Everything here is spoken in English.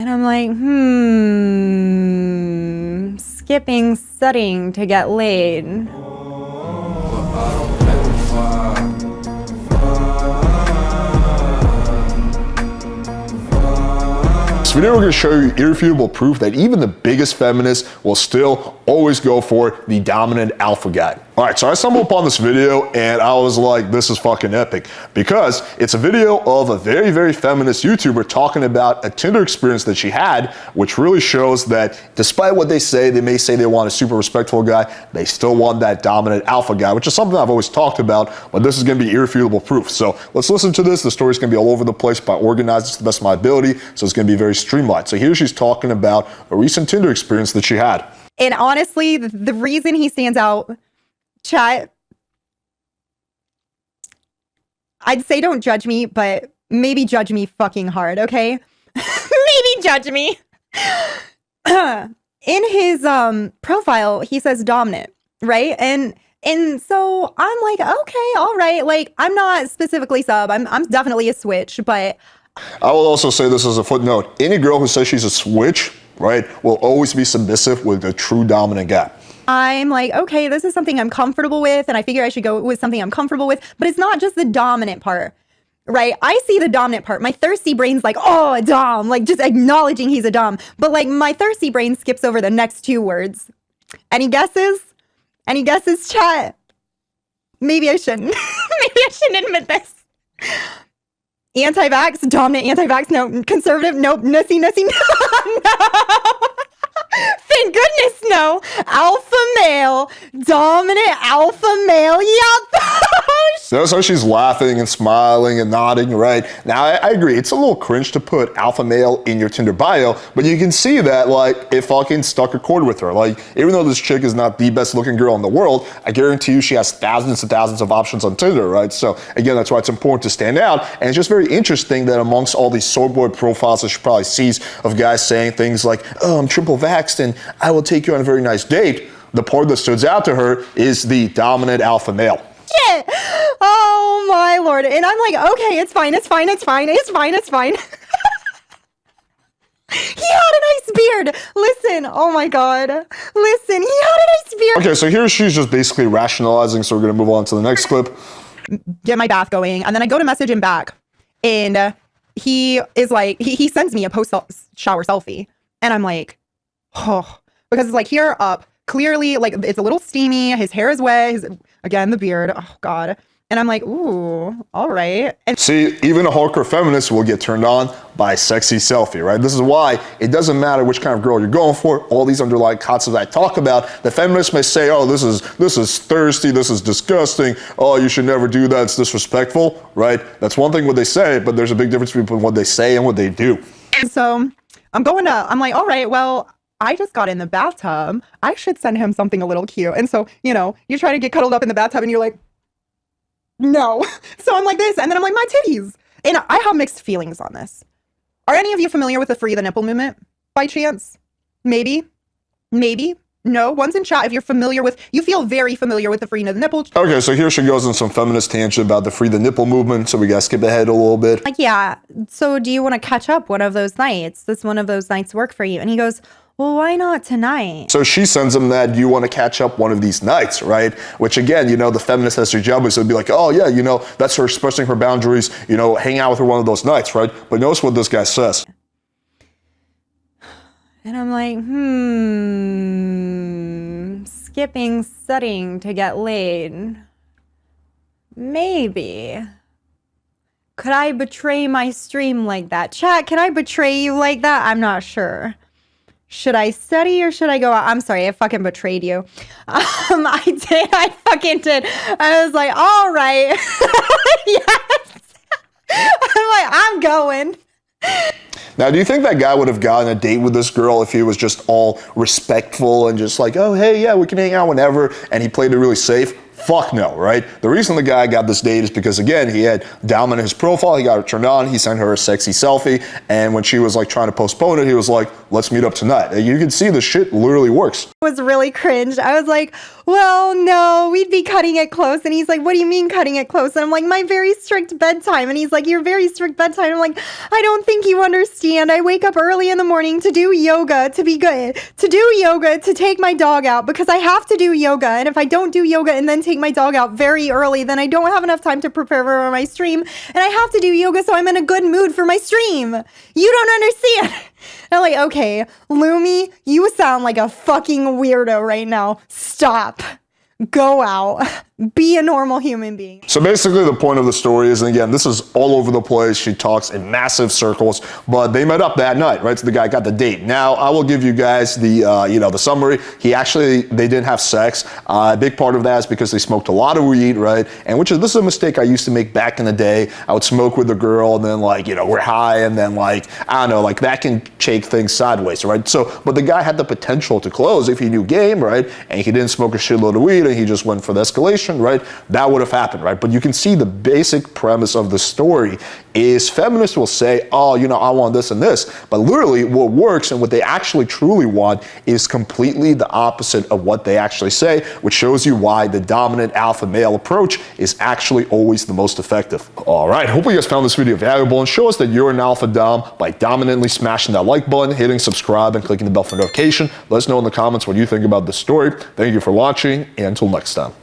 And I'm like, skipping studying to get laid. This video we're going to show you irrefutable proof that even the biggest feminists will still always go for the dominant alpha guy. Alright, so I stumbled upon this video and I was like, this is fucking epic, because it's a video of a very, very feminist YouTuber talking about a Tinder experience that she had, which really shows that despite what they may say they want a super respectful guy, they still want that dominant alpha guy, which is something I've always talked about, but this is going to be irrefutable proof. So let's listen to this. The story's going to be all over the place, but I organized it to the best of my ability, so it's going to be very streamlined. So here she's talking about a recent Tinder experience that she had. And honestly, the reason he stands out, chat, I'd say don't judge me, but maybe judge me fucking hard, okay? Maybe judge me. In his profile, he says dominant, right? And so I'm like, okay, all right. Like, I'm not specifically sub. I'm definitely a switch, but I will also say this as a footnote. Any girl who says she's a switch, right, will always be submissive with a true dominant guy. I'm like, okay, this is something I'm comfortable with, and I figure I should go with something I'm comfortable with, but it's not just the dominant part, right? I see the dominant part. My thirsty brain's like, oh, a dom, like just acknowledging he's a dom. But like my thirsty brain skips over the next two words. Any guesses? Any guesses, chat? Maybe I shouldn't. Maybe I shouldn't admit this. Anti-vax, dominant anti-vax, no. Conservative, nope. Nussy, no. Thank goodness, no. Alpha male, dominant alpha male, yep. Notice how she's laughing and smiling and nodding, right? Now, I agree, it's a little cringe to put alpha male in your Tinder bio, but you can see that, like, it fucking stuck a chord with her. Like, even though this chick is not the best looking girl in the world, I guarantee you she has thousands and thousands of options on Tinder, right? So, again, that's why it's important to stand out, and it's just very interesting that amongst all these soy boy profiles that she probably sees of guys saying things like, oh, I'm triple vaxxed and I will take you on a very nice date, the part that stood out to her is the dominant alpha male. Shit. Oh my lord. And I'm like, okay, it's fine. He had a nice beard. Listen, oh my god. Listen, he had a nice beard. Okay, so here she's just basically rationalizing, so we're gonna move on to the next clip. Get my bath going, and then I go to message him back, and he is like, he sends me a post-shower selfie, and I'm like, oh, because it's like here up, clearly, like, it's a little steamy, his hair is wet, again, the beard, oh god. And I'm like, ooh, all right. And see, even a hardcore feminist will get turned on by a sexy selfie, right? This is why it doesn't matter which kind of girl you're going for, all these underlying concepts I talk about, the feminists may say, oh, this is thirsty, this is disgusting, oh, you should never do that, it's disrespectful, right? That's one thing what they say, but there's a big difference between what they say and what they do. And so I'm like, all right, well, I just got in the bathtub. I should send him something a little cute. And so, you know, you try to get cuddled up in the bathtub and you're like, no. So I'm like this, and then I'm like, my titties. And I have mixed feelings on this. Are any of you familiar with the free the nipple movement by chance? Maybe. No, one's in chat if you're familiar with, you feel very familiar with the free the nipple. Okay, so here she goes on some feminist tangent about the free the nipple movement, so we gotta skip ahead a little bit. Like, yeah, so do you want to catch up one of those nights? Does one of those nights work for you? And he goes, well, why not tonight? So she sends him that, do you want to catch up one of these nights, right? Which again, you know, the feminist has her job, so it'd be like, oh yeah, you know, that's her expressing her boundaries, you know, hang out with her one of those nights, right? But notice what this guy says. And I'm like, skipping studying to get laid. Maybe. Could I betray my stream like that? Chat, can I betray you like that? I'm not sure. Should I study or should I go out? I'm sorry, I fucking betrayed you. I fucking did. I was like, all right. Yes. I'm like, I'm going. Now, do you think that guy would have gotten a date with this girl if he was just all respectful and just like, oh, hey, yeah, we can hang out whenever, and he played it really safe? Fuck no, right? The reason the guy got this date is because, again, he had Dom in his profile, he got it turned on, he sent her a sexy selfie, and when she was like trying to postpone it, he was like, let's meet up tonight. And you can see the shit literally works. It was really cringe. I was like, well, no, we'd be cutting it close. And he's like, what do you mean cutting it close? And I'm like, my very strict bedtime. And he's like, your very strict bedtime. I'm like, I don't think you understand. I wake up early in the morning to do yoga, to be good, to do yoga, to take my dog out because I have to do yoga. And if I don't do yoga and then take my dog out very early, then I don't have enough time to prepare for my stream. And I have to do yoga so I'm in a good mood for my stream. You don't understand. And I'm like, okay, Lumi, you sound like a fucking weirdo right now. Stop. Go out. Be a normal human being. So basically the point of the story is, and again, this is all over the place. She talks in massive circles, but they met up that night, right? So the guy got the date. Now I will give you guys the, the summary. They didn't have sex. A big part of that is because they smoked a lot of weed, right? And this is a mistake I used to make back in the day. I would smoke with a girl and then we're high and then I don't know, that can shake things sideways, right? So, but the guy had the potential to close if he knew game, right? And he didn't smoke a shitload of weed and he just went for the escalation, right? That would have happened, right? But you can see the basic premise of the story is feminists will say, oh, I want this and this. But literally what works and what they actually truly want is completely the opposite of what they actually say, which shows you why the dominant alpha male approach is actually always the most effective. All right, hopefully you guys found this video valuable and show us that you're an alpha dom by dominantly smashing that like button, hitting subscribe, and clicking the bell for notification. Let us know in the comments what you think about this story. Thank you for watching, and until next time.